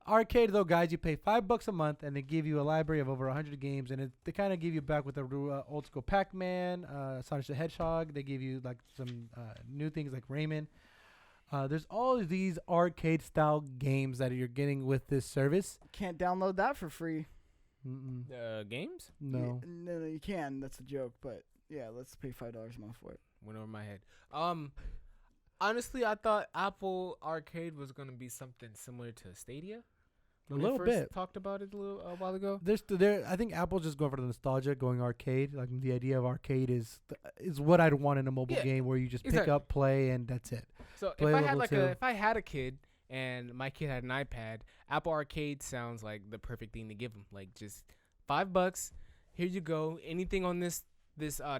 Arcade though, guys, you pay $5 a month, and they give you a library of over 100 games, and they kind of give you back with the old school Pac-Man, Sonic the Hedgehog. They give you like some new things like Rayman. There's all of these arcade style games that you're getting with this service. Can't download that for free. Games? No. No, you can. That's a joke. But yeah, let's pay $5 a month for it. Went over my head. Honestly, I thought Apple Arcade was gonna be something similar to Stadia. A When they little first bit. Talked about it a while ago. I think Apple's just going for the nostalgia, going arcade. Like the idea of arcade is what I'd want in a mobile Yeah, game where you just pick exactly. up, play, and that's it. So Play level 2. if I had a kid and my kid had an iPad, Apple Arcade sounds like the perfect thing to give them. Like just $5. Here you go. Anything on this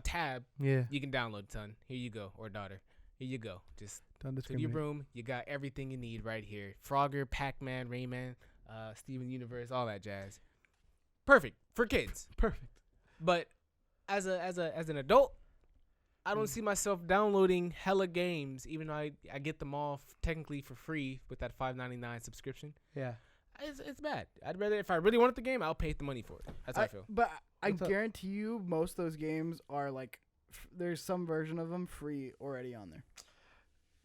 tab, Yeah. you can download, son. Here you go, or daughter. Here you go. Just Don't to your discriminate. room. You got everything you need right here. Frogger, Pac-Man, Rayman, Steven Universe, all that jazz. Perfect for kids. Perfect. But as an adult, I don't see myself downloading hella games, even though I get them all technically for free with that $5.99 subscription. Yeah. It's bad. I'd rather, if I really wanted the game, I'll pay the money for it. That's how I feel. But I What's up? guarantee you, most of those games are like, there's some version of them free already on there.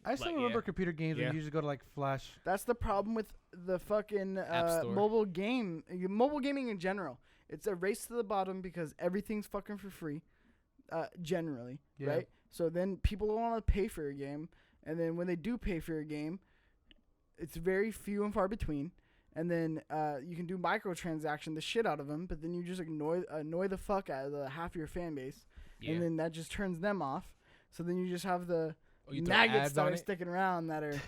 I still Like, remember yeah. computer games Yeah. when you just go to like Flash. That's the problem with the fucking App Store. mobile gaming in general. It's a race to the bottom because everything's fucking for free, generally, Yeah. right? So then people don't want to pay for your game, and then when they do pay for your game, it's very few and far between. And then you can do microtransaction the shit out of them, but then you just annoy the fuck out of the half your fan base, Yeah. and then that just turns them off. So then you just have the You throw maggots ads that on are it? sticking around that are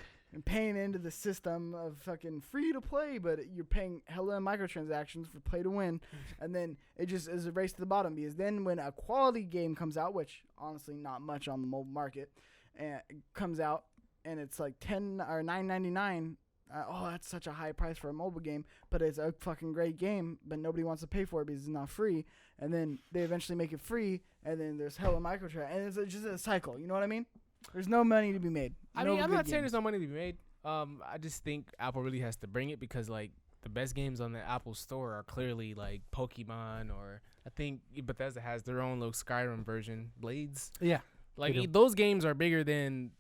paying into the system of fucking free to play, but you're paying hella microtransactions for play to win, and then it just is a race to the bottom. Because then when a quality game comes out, which honestly not much on the mobile market, comes out and it's like $10 or $9.99. That's such a high price for a mobile game, but it's a fucking great game, but nobody wants to pay for it because it's not free. And then they eventually make it free, and then there's hella microtransactions, and it's just a cycle. You know what I mean? There's no money to be made. I No mean, I'm good not saying games. there's no money to be made. I just think Apple really has to bring it because like the best games on the Apple Store are clearly like Pokemon, or I think Bethesda has their own little Skyrim version, Blades. Yeah. Like do. those games are bigger than,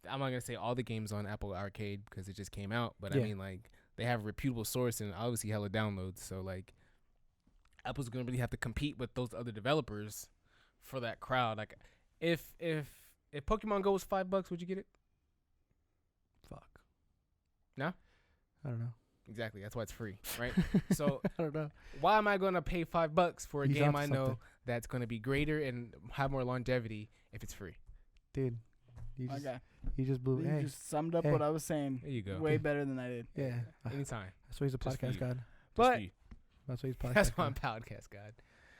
I'm not gonna say all the games on Apple Arcade because it just came out, but I Yeah. mean like they have a reputable source and obviously hella downloads. So like Apple's gonna really have to compete with those other developers for that crowd. Like if Pokemon Go was $5, would you get it? Fuck. No? I don't know. Exactly. That's why it's free, right? So I don't know. why am I gonna pay $5 for a He's game onto I know something. that's gonna be greater and have more longevity if it's free? Dude. You just, Okay. you just blew. You Hey. just summed up Hey. what I was saying There you go. way better than I did. Yeah. Anytime. That's why he's a Just for podcast you. god. Just But- for you. That's why he's podcast That's why I'm god. podcast god.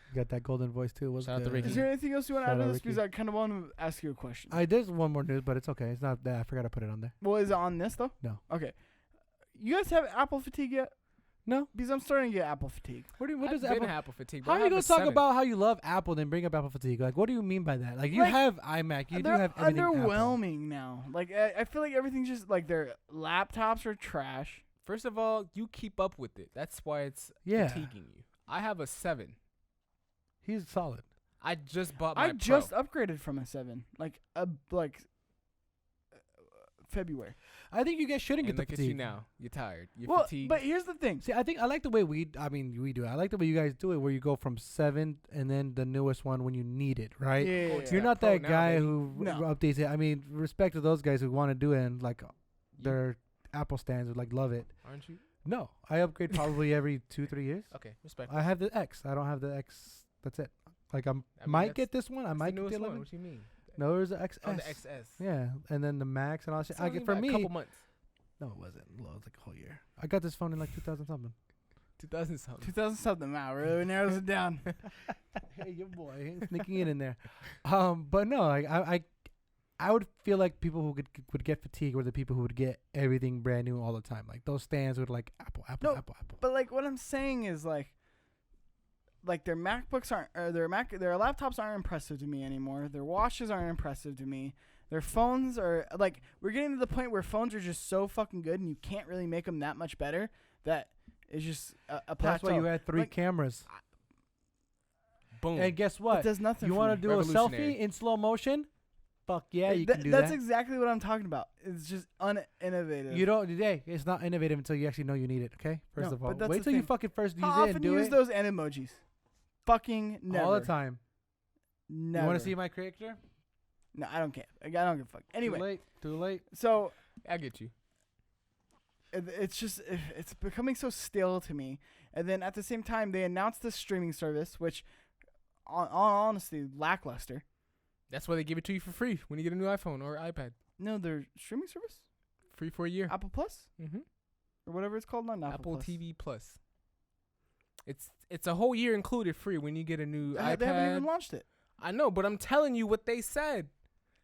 You got that golden voice too. What's Shout out to good? Ricky. Is there anything else you want to Shout add out to this? Ricky. Because I kind of want to ask you a question. There's one more news, but it's okay. It's not that. I forgot to put it on there. Well, is it on this though? No. Okay. You guys have Apple fatigue yet? No. Because I'm starting to get Apple fatigue. What I've does been Apple? Apple fatigue. How are you gonna talk about how you love Apple, then bring up Apple fatigue? Like, what do you mean by that? Like, you Like, have iMac, you do They're have everything. Apple. underwhelming now. Like I feel like everything's just like their laptops are trash. First of all, you keep up with it. That's why it's Yeah. fatiguing you. I have a 7. He's solid. I just bought my I just Pro. upgraded from a 7, February. I think you guys shouldn't And get look the at you fatigue. now. You're tired. You're Well, fatigued. but here's the thing. See, I like the way we do it. I like the way you guys do it, where you go from 7 and then the newest one when you need it, right? Yeah, Going to You're that not Pro that now, guy baby. who No. updates it. I mean, respect to those guys who want to do it and like their Apple stands would like love it. Aren't you? No, I upgrade probably every 2-3 years. Okay, respect. I have the X. I don't have the X. That's it. Like I mean, might that's- get this one. I That's might the get the newest one. 11. What you mean? No, there's the XS. Oh, the XS. Yeah, and then the Max and all that shit. It's I only get for about me. a couple months. No, it wasn't. It was like a whole year. I got this phone in like 2000 something. 2000 something. 2000 something now really narrows it down. Hey, your boy sneaking it in there. But no, I would feel like people who would get fatigued were the people who would get everything brand new all the time. Like those stands would like Apple. No, Apple. But like what I'm saying is like their MacBooks aren't, or their laptops aren't impressive to me anymore. Their watches aren't impressive to me. Their phones are like, we're getting to the point where phones are just so fucking good and you can't really make them that much better. That it's just a plateau. That's why you had 3 Like, cameras. Boom. And guess It what? does nothing. You want want to do a Revolutionary. selfie in slow motion? Fuck yeah, you can do That's that. exactly what I'm talking about. It's just uninnovative. You don't. Hey, it's not innovative until you actually know you need it. Okay, first No, of all, but that's wait the till you thing. fucking first use How it often and do do you use it those end emojis? Fucking never. all the time. Never. You want to see my character? No, I don't care. I don't give a fuck. Anyway, Too late. so I get you. it's just it's becoming so stale to me. And then at the same time, they announced this streaming service, which, on honestly, lackluster. That's why they give it to you for free when you get a new iPhone or iPad. No, their streaming service, Free for a year. Apple Plus Mm-hmm. or whatever it's called, not Apple Plus. TV Plus. It's a whole year included free when you get a new They iPad. haven't even launched it. I know, but I'm telling you what they said.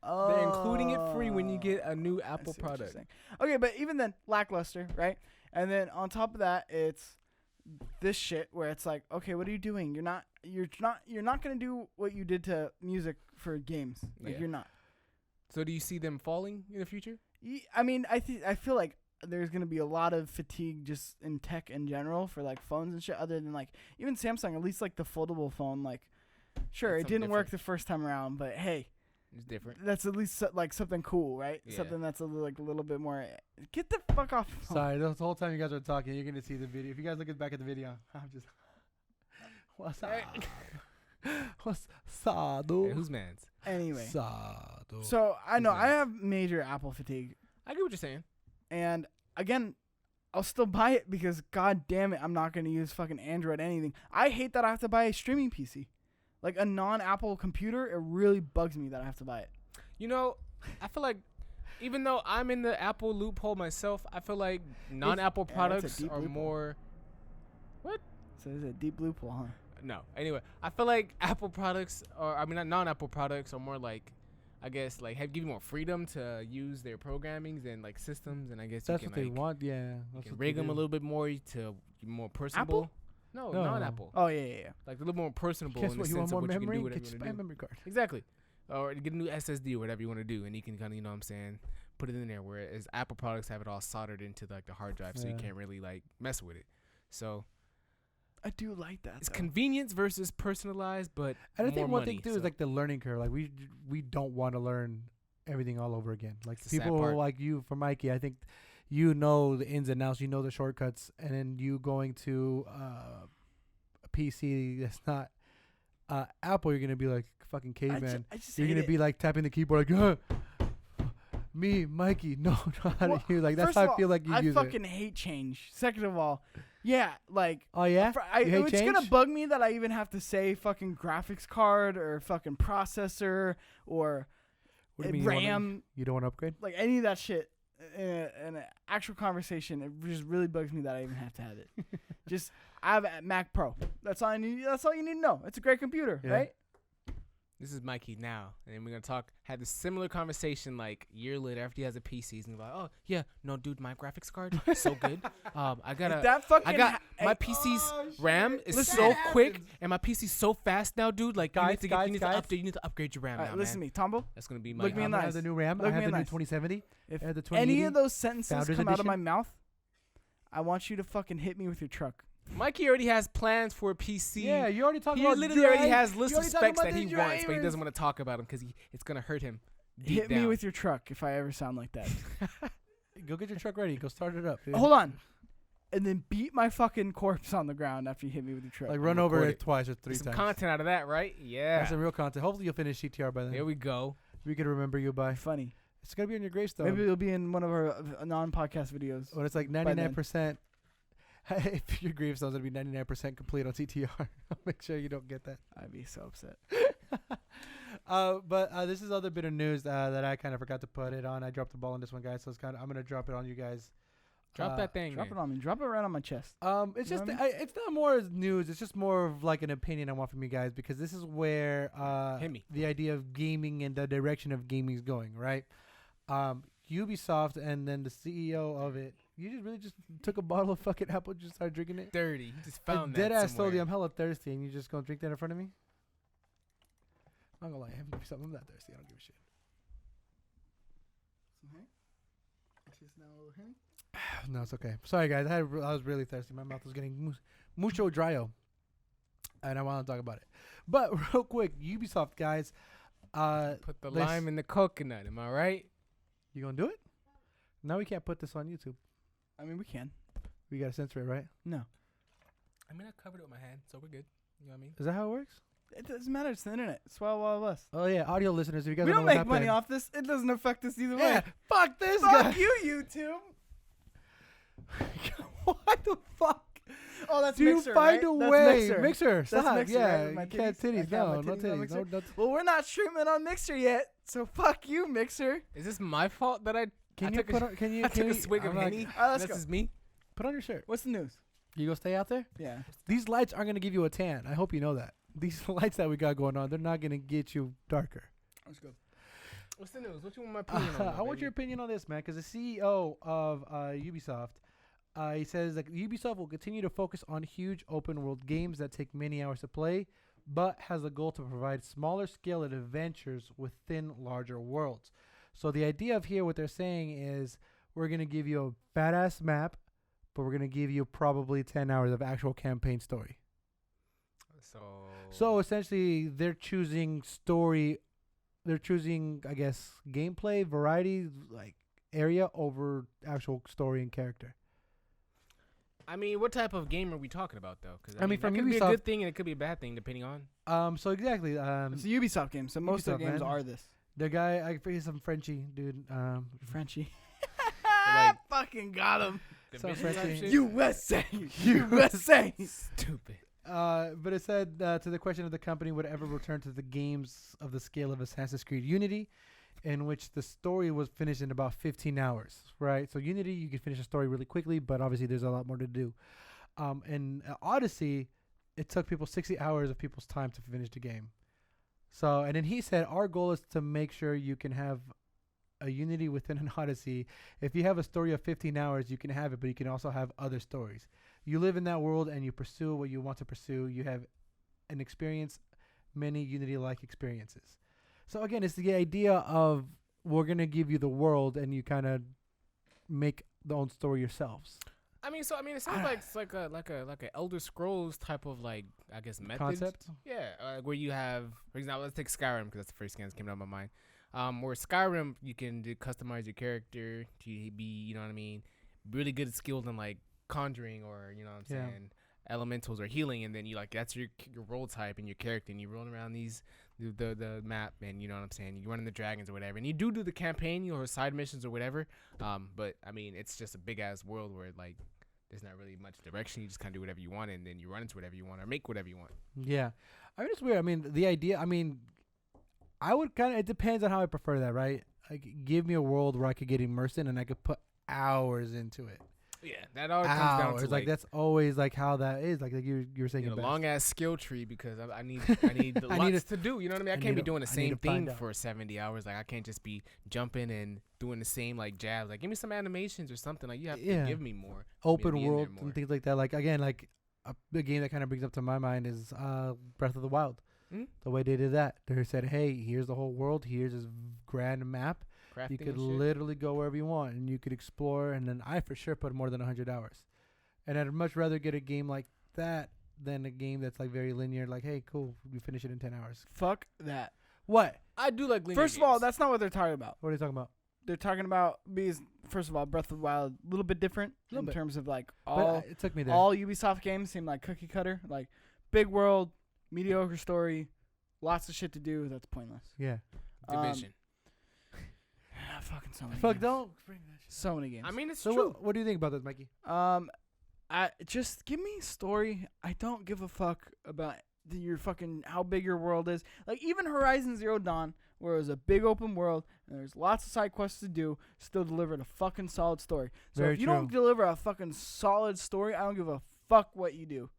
They're including it free when you get a new I Apple see what you're product. saying. Okay, but even then, lackluster, right? And then on top of that, it's this shit where it's like, okay, what are you doing? You're not gonna do what you did to music for games. Like Yeah. you're not. So do you see them falling in the future? I mean, I feel like there's gonna be a lot of fatigue just in tech in general for like phones and shit. Other than like even Samsung, at least like the foldable phone, like sure That's it didn't something work the first time around, but hey, It's different. that's at least like something cool, right? Yeah. Something that's a little bit more. Get the fuck off. the phone. Sorry, the whole time you guys are talking, you're gonna see the video. If you guys look back at the video, I'm just. What's up? What's up, Hey, dude? who's man's? Anyway, Dude? so I know I nice. have major Apple fatigue, I get what you're saying. and again, I'll still buy it because god damn it, I'm not gonna use fucking Android anything. I hate that I have to buy a streaming PC, like a non-Apple computer. It really bugs me that I have to buy it. You know, I feel like even though I'm in the Apple loophole myself, I feel like non-Apple yeah, that's a products deep are loophole. more. So there's a deep loophole, huh? No. Anyway, I feel like Apple products, or I mean, not non-Apple products, are more like, I guess, like give you more freedom to use their programmings and like systems, and I guess That's you what can they like want. Yeah, you that's can what rig they them a do. little bit more to be more personable. No, No. non-Apple. Oh yeah. Like a little more personable Guess in what? the You want sense more of what you can memory? do, whatever Get you your want to do. memory card. Exactly. Or get a new SSD or whatever you want to do, and you can kind of, you know what I'm saying, put it in there. Whereas Apple products have it all soldered into like the hard drive, so you Yeah. can't really like mess with it. So I do like that. it's though. convenience versus personalized, but And I think more one thing money, too so. is like the learning curve. Like we don't want to learn everything all over again. Like It's the sad people part. like you, for Mikey, I think you know the ins and outs, you know the shortcuts, and then you going to a PC that's not Apple, you're gonna be like fucking caveman. I just You're hate gonna it. be like tapping the keyboard like, me, Mikey, no, how Well, do you like? That's First how of I all, feel like you I use fucking it. hate change. Second of all, yeah, like Oh yeah, you hate it's change? gonna bug me that I even have to say fucking graphics card or fucking processor or What do you mean, you wanna- RAM, You don't want to upgrade? like any of that shit in an actual conversation. It just really bugs me that I even have to have it. Just I have a Mac Pro. That's all I need. That's all you need to know. It's a great computer, Yeah. right? this is Mikey now, and we're gonna had this similar conversation like a year later after he has a PC. He's gonna be like, oh yeah, no dude, my graphics card so good. I got If that fucking I got my hey, PC's oh, shit. RAM is Listen, so that quick, happens. and my PC's so fast now, dude. Like Guys, you guys, need to guys. update. You need to upgrade your RAM All right, now, listen to man. me, Tombo. That's gonna be my. Look me in the I eyes. have the new RAM. Look I me have in the the new eyes. 2070. If I have the any 2080. of those sentences Founders come out of Edition. my mouth, I want you to fucking hit me with your truck. Mikey already has plans for a PC. Yeah, you already talked He about. literally already has lists you of already talking specs about that he the wants, but he drivers. doesn't want to talk about them because it's gonna hurt him. Deep Hit down. me with your truck if I ever sound like that. Go get your truck ready. Go start it up. Dude. Hold on. And then beat my fucking corpse on the ground after you hit me with your truck. Like run over record it it. twice or 3 Some times. content out of that, right? Yeah. That's some real content. Hopefully you'll finish CTR by then. There we go. We can remember you by. Funny. It's gonna be on your gravestone. Maybe it'll be in one of our non-podcast videos. when it's like then. 99%. If your gravestone's gonna be 99% complete on CTR, make sure you don't get that. I'd be so upset. But this is other bit of news that I kind of forgot to put it on. I dropped the ball on this one, guys. So it's kind of I'm gonna drop it on you guys. Drop that thing. Drop it on me. Drop it right on my chest. It's You just know what I it's not more as news. It's just more of like an opinion I want from you guys because this is where Hit me. the idea of gaming and the direction of gaming is going, right? Ubisoft and then the CEO of it. You just really just took a bottle of fucking apple juice, started drinking it. Dirty. You just I found dead that ass told you somewhere. I'm hella thirsty, and you just gonna drink that in front of me? I'm not gonna lie, I'm gonna give you something. I'm not thirsty. I don't give a shit. No, it's okay. Sorry, guys. I was really thirsty. My mouth was getting mucho dryo, and I want to talk about it. But real quick, Ubisoft guys, Put the let's- lime in the coconut. Am I right? you gonna do it? Now we can't put this on YouTube. I mean, we can. We gotta censor it, right? No. I mean, I covered it with my hand, so we're good. You know what I mean? Is that how it works? It doesn't matter. It's the internet. It's Wild Wild West. Oh yeah, audio listeners, if you guys We know don't what make money happened- off this. It doesn't affect us either Yeah, way. fuck this guy. Fuck you, YouTube. What the fuck? Oh, that's Do you Mixer, find right? a That's way? Mixer, stop. Mixer, yeah, right? With my you can't titties? I titties. got my No, no titties on titties. Mixer? No, Well, we're not streaming on Mixer yet, so fuck you, Mixer. Is this my fault that I can I you took a put on? Can you? I can took a you- swig of I'm like, Henny? All right, let's This go. is me. Put on your shirt. What's the news? You go stay out there. Yeah. These lights aren't gonna give you a tan. I hope you know that. These lights that we got going on, they're not gonna get you darker. Let's go. What's the news? What you want my opinion on? I want your opinion on this, man, because the CEO of Ubisoft, he says that Ubisoft will continue to focus on huge open-world games that take many hours to play, but has a goal to provide smaller scale adventures within larger worlds. So the idea of here, what they're saying is, we're gonna give you a badass map, but we're gonna give you probably 10 hours of actual campaign story. So essentially, they're choosing story. They're choosing, I guess, gameplay, variety, like area over actual story and character. I mean, what type of game are we talking about, though? Because I mean, from that could be a Ubisoft- good thing and it could be a bad thing, depending on. So exactly. It's a Ubisoft game, so most of the Ubisoft, games man. are this. The guy, I forget some Frenchy dude. Frenchie. like- Fucking got him. So Division type Frenchie. shit? USA. USA. Stupid. But it said to the question of the company would ever return to the games of the scale of Assassin's Creed Unity, in which the story was finished in about 15 hours, right? So Unity, you can finish a story really quickly, but obviously there's a lot more to do. And Odyssey, it took people 60 hours of people's time to finish the game. So, and then he said, our goal is to make sure you can have a Unity within an Odyssey. If you have a story of 15 hours, you can have it, but you can also have other stories. You live in that world and you pursue what you want to pursue. You have an experience, many Unity-like experiences. So again, it's the idea of we're going to give you the world and you kind of make the own story yourselves. I mean, it sounds like it's like a Elder Scrolls type of like, I guess, method. Concept? Yeah, where you have, for example, let's take Skyrim because that's the first game that came out of my mind. Where Skyrim, you can customize your character to be, you know what I mean, really good at skills in like conjuring or, you know what I'm Yeah. saying, elementals or healing, and then you like that's your role type and your character, and you run around the map, and you know what I'm saying, you run in the dragons or whatever, and you do the campaign or side missions or whatever. But I mean, it's just a big ass world where like there's not really much direction. You just kind of do whatever you want, and then you run into whatever you want or make whatever you want. Yeah. I mean, it's weird. I mean, the idea, I would kind of, it depends on how I prefer that, right? Like, give me a world where I could get immersed in and I could put hours into it. Yeah, that all comes down Hours. to Like, that's always like how that is. Like you were saying, a it best. long ass skill tree because I need the I need lots to do. You know what I mean? I I can't need be doing the I need same to find thing out. for 70 hours. Like I can't just be jumping and doing the same like jabs. Like give me some animations or something. Like you have Yeah. to give me more. Open be in there world more. and things like that. Like, again, like a big game that kind of brings up to my mind is Breath of the Wild. Mhm. The way they did that. They said, hey, here's the whole world. Here's this grand map. Crafting You could and shit. literally go wherever you want and you could explore. And then I for sure put more than 100 hours. And I'd much rather get a game like that than a game that's like very linear. Like, hey, cool, we finish it in 10 hours. Fuck that. What? I do like linear First of all, games. that's not what they're talking about. What are you talking about? They're talking about because first of all, Breath of the Wild a little bit different in Little bit. terms of like But all it took me there. all Ubisoft games seem like cookie cutter, like big world, mediocre story, lots of shit to do that's pointless. Yeah. Division. Fucking so many. Fuck, games. don't bring that shit. So many games. I mean, it's So true. what do you think about this, Mikey? I just give me story. I don't give a fuck about your fucking how big your world is. Like even Horizon Zero Dawn, where it was a big open world and there's lots of side quests to do, still delivered a fucking solid story. So Very if you true. don't deliver a fucking solid story, I don't give a fuck what you do.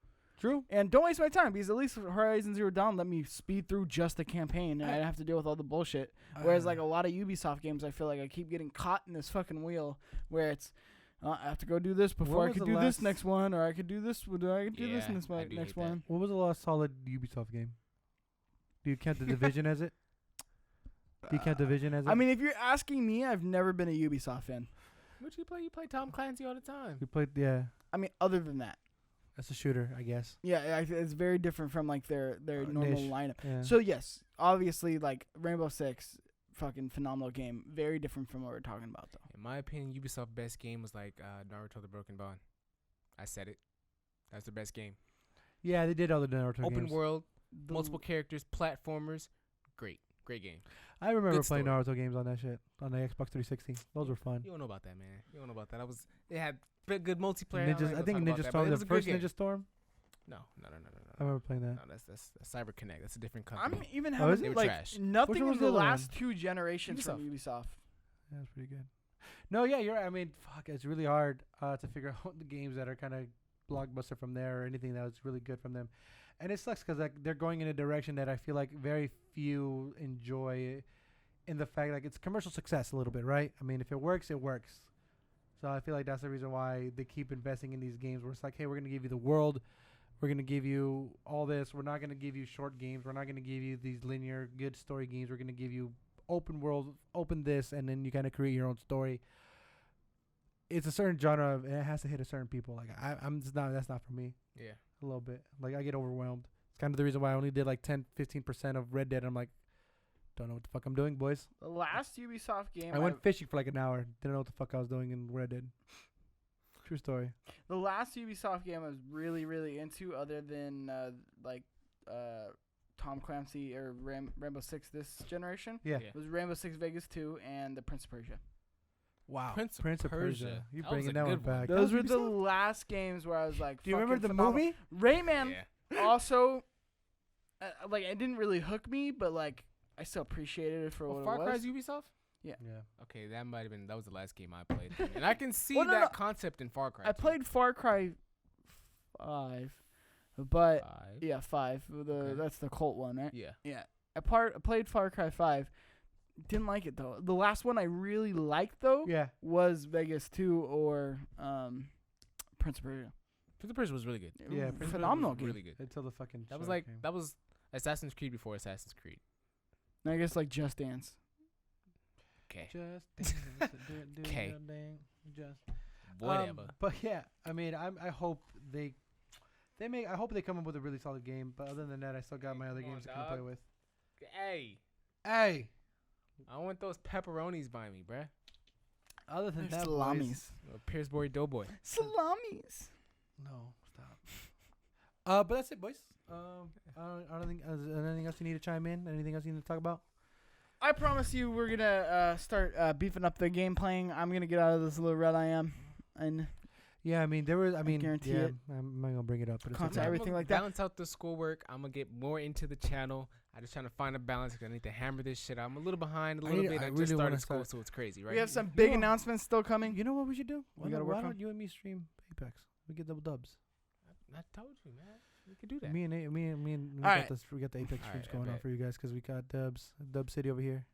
True. And don't waste my time because at least Horizon Zero Dawn let me speed through just the campaign and I didn't have to deal with all the bullshit. Whereas like a lot of Ubisoft games, I feel like I keep getting caught in this fucking wheel where it's I have to go do this before What I was could the do this last- next one, or I could do this. I could do this Yeah, in this I do next hate that. one. What was the last solid Ubisoft game? Do you count the Division as it? Do you count Division as it? I mean, if you're asking me, I've never been a Ubisoft fan. What you play? You play Tom Clancy all the time. we played. Yeah, I mean, other than that, that's a shooter, I guess. yeah, it's very different from like their normal Niche. lineup. Yeah. So yes, obviously, like Rainbow Six, fucking phenomenal game. Very different from what we're talking about, though. In my opinion, Ubisoft best game was like Naruto: The Broken Bond. I said it. That's the best game. Yeah, they did all the Naruto Open games. world, multiple characters, platformers. Great game. I remember Good playing story. Naruto games on that shit on the Xbox 360. Those were fun. You don't know about that, man. You don't know about that. It had good multiplayer. Ninjas, I think Ninja Storm, the first Ninja Storm. No. I remember playing that. No, that's Cyber Connect. That's a different I'm company. even Oh, is having it? like Trash. Which nothing one was in the the other last two generations from Ubisoft. Yeah, that's pretty good. No, yeah, you're right. I mean, fuck, it's really hard to figure out the games that are kind of blockbuster from there or anything that was really good from them. And it sucks because like they're going in a direction that I feel like very few enjoy in the fact like it's commercial success a little bit, right? I mean, if it works, it works. So I feel like that's the reason why they keep investing in these games where it's like, hey, we're going to give you the world. We're going to give you all this. We're not going to give you short games. We're not going to give you these linear good story games. We're going to give you open world, open this, and then you kind of create your own story. It's a certain genre, and it has to hit a certain people. Like I'm just not. That's not for me. Yeah. A little bit. Like I get overwhelmed. It's kind of the reason why I only did like 10-15% of Red Dead. I'm like, don't know what the fuck I'm doing, boys. The last Ubisoft game I went fishing for like an hour. Didn't know what the fuck I was doing in Red Dead. True story. The last Ubisoft game I was really, really into, other than Tom Clancy or Rainbow Six this generation, Yeah. was Rainbow Six Vegas 2 and the Prince of Persia. Wow. Prince of Persia. Persia. You That was bringing a that one good one. back. Those That were was the Ubisoft? last games where I was like, Do you remember the fucking phenomenal. movie? Rayman Yeah. also, like, it didn't really hook me, but like, I still appreciated it for Well, what Far it was. Cry's Ubisoft? Yeah. Okay, that might have been. That was the last game I played. And I can see Well, no, that no. concept in Far Cry. I too. played Far Cry 5, but 5. yeah, 5. Okay. That's the cult one, right? Yeah. Yeah. I played Far Cry 5. Didn't like it though. The last one I really liked though Yeah. was Vegas 2 or Prince of Persia. Prince of Persia was really good. Yeah, Prince of Persia Phenomenal was game. really good. Until the fucking. That was shark like came. that was Assassin's Creed before Assassin's Creed. And I guess like Just Dance. Okay. Just Okay. Just. Whatever. But yeah, I mean, I hope they make. I hope they come up with a really solid game. But other than that, I still got my other Come games on, to kind of play dog. with. Hey, Hey, I want those pepperonis by me, bruh. other than They're that, salamis. Pillsbury Doughboy. Salamis. no, stop. But that's it, boys. I don't think anything else you need to chime in. Anything else you need to talk about? I promise you, we're gonna start beefing up the game playing. I'm gonna get out of this little rut I am, and Yeah, I mean, there was. I mean, guarantee yeah, it. I'm not gonna bring it up, but it's Content, okay. everything like that. Balance out the schoolwork. I'm gonna get more into the channel. I just trying to find a balance. 'Cause I need to hammer this shit. I'm a little behind, a I little need- bit. I I really just wanna started school, start- so it's crazy, right? we have some big No. announcements still coming. You know what we should do? We gotta work why on- don't you and me stream Apex? We get double dubs. I told you, man. We could do that. Me and we Alright. got the Apex Alright, streams I going on bet. for you guys because we got Dub City over here.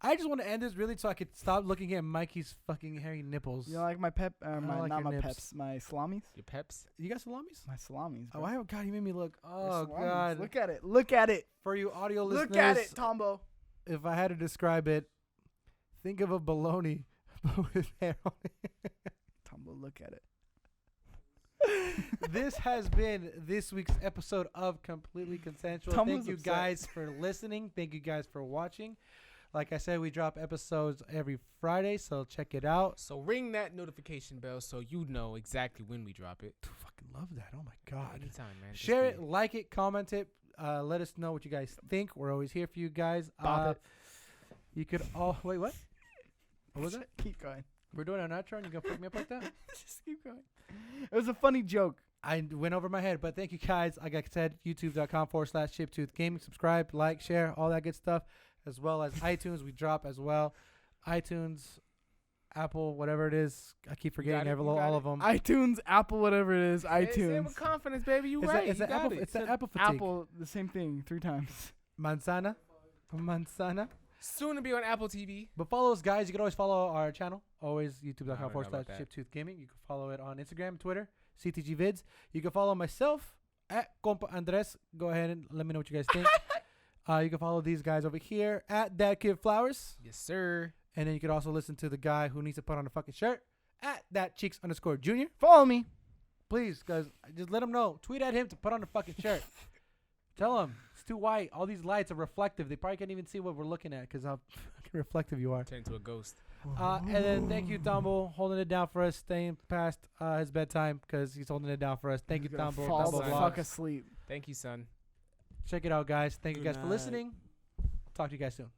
I just want to end this really so I could stop looking at Mikey's fucking hairy nipples. You like my pep? I My like not your my nips. peps. My salamis. Your peps. You got salamis? My salamis. Oh, bro. God, you made me look. They're Oh salamis. God! Look at it. Look at it. For you audio listeners, Look at it, Tambo. if I had to describe it, think of a baloney with hair on it. Tambo, look at it. This has been this week's episode of Completely Consensual. Tom's Thank you upset. guys for listening. Thank you guys for watching. Like I said, we drop episodes every Friday, so check it out. So ring that notification bell so you know exactly when we drop it. I fucking love that. Oh my God. Anytime, man. Just Share be- it, like it, comment it. Let us know what you guys think. We're always here for you guys. Bop it. You could all wait. What? What was that? Keep going. We're doing an outro, and you gonna fuck me up like that? Just keep going. It was a funny joke. I went over my head, but thank you guys. Like I said, youtube.com/ShipToothGaming. Subscribe, like, share, all that good stuff, as well as iTunes. We drop as well. iTunes, Apple, whatever it is. I keep forgetting it, you got all it. of them. iTunes, Apple, whatever it is. Say it iTunes. with confidence, baby. You It's right. it's You an got Apple. it. It's an Apple fatigue. Apple, the same thing 3 times. Manzana. Soon to be on Apple TV. But follow us, guys. You can always follow our channel. Always I don't know about that. youtube.com/ShipToothGaming. You can follow it on Instagram, Twitter, CTG Vids. You can follow myself at Compa Andres. Go ahead and let me know what you guys think. You can follow these guys over here at That Kid Flowers. Yes, sir. And then you can also listen to the guy who needs to put on a fucking shirt at That Cheeks_Junior. Follow me. Please, guys, just let him know. Tweet at him to put on a fucking shirt. Tell him it's too white. All these lights are reflective. They probably can't even see what we're looking at because how fucking reflective you are. Turn into a ghost. And then thank you, Tambo, holding it down for us, staying past his bedtime because he's holding it down for us. Thank you, He's gonna Tambo. Fall Tambo the Vlogs. fuck asleep. Thank you, son. Check it out, guys. Thank you Good guys for night. listening. Talk to you guys soon.